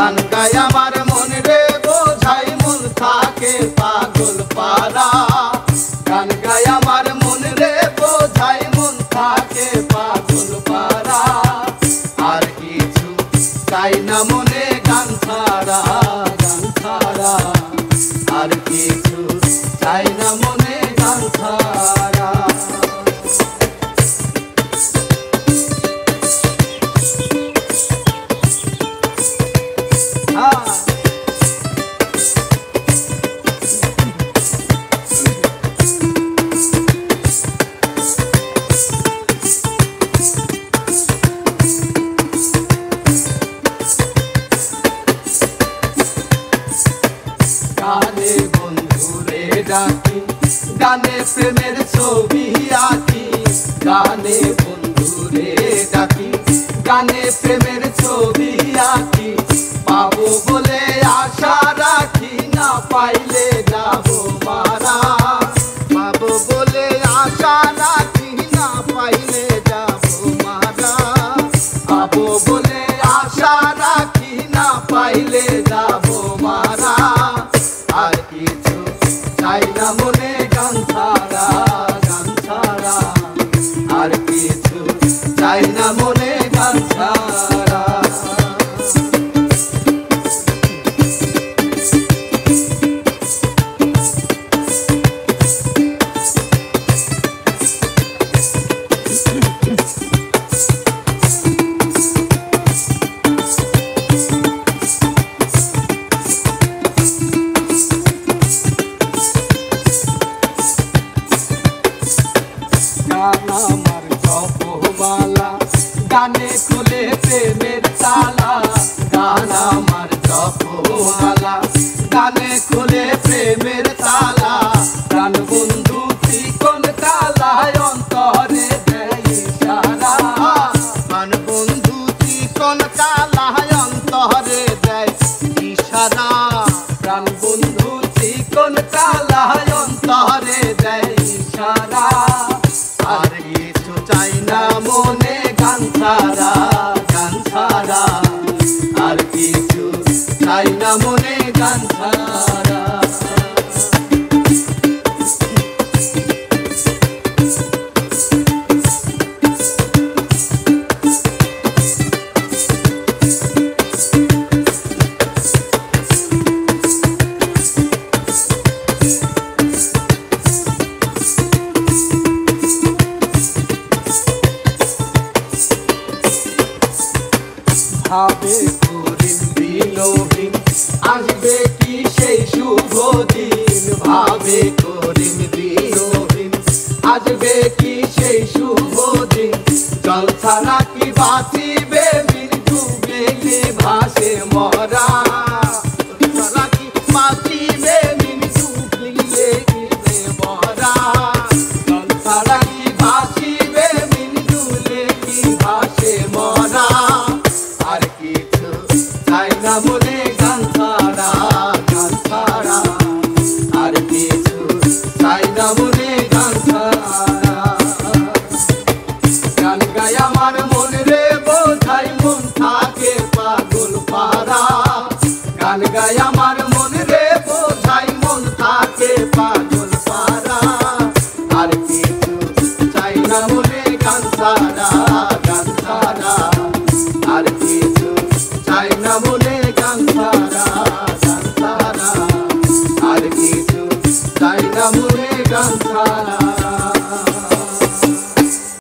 গান গায় আমার মন রে বোঝাই মন থাকে পাগল পারা গান গায় আমার মন রে বোঝাই মন থাকে পাগল পারা আর কিছু চাই না মনে গান ছাড়া আর কিছু চাই না মনে গান ছাড়া গানে বন্ধুরে ডাকি গানে প্রেমের ছবি আঁকি গানে বন্ধুরে ডাকি গানে প্রেমের ছবি আঁকি পাবো বলে আশা রাখি না পাইলে যাবো মারা পাবো বলে আশা রাখি না পাইলে যাবো মারা পাবো বলে আশা রাখি না পাইলে যাবো মারা আর কিছু চাই না মনে গান ছাড়া আর কিছু চাই না মনে গান ছাড়া গান আমার জপমালা গানে খুলে প্রেমের তালা গান আমার জপমালা গানে খুলে প্রেমের তালা প্রাণ বন্ধু চিকন তালায় অন্তরে দেয় ইশারা প্রাণ বন্ধু চিকন তালায় অন্তরে দেয় ইশারা প্রাণ বন্ধু চিকন তালায় অন্তরে দেয় ইশারা আর কিছু চাই না মনে গান ছাড়া আর কিছু চাই না মনে গান ছাড়া ভাবে করিম বিনোদিন আসবে কি সেই শুভ দিন ভাবে করিম বিনোদিন আসবে কি সেই শুভ দিন জল ছাড়া কি বাঁচিবে বিন ডুবে ভাসে মরা ছাড়া কি বাঁচিবে বিন ডুবলে মরা জল ছাড়া কি বাঁচিবে বিন ডুবলে ভাসে মরা আর কিছু চাই না মনে গান ছাড়া আর কিছু চাই না মনে গান ছাড়া গান গায় আমার মন রে বোঝাই মন থাকে পাগল পারা গান গায় আমার মন রে বোঝাই মন থাকে পাগল পারা আর কিছু চাই না মনে গান ছাড়া আর কিছু চাই না মনে গান ছাড়া আর কিছু চাই না মনে গান ছাড়া।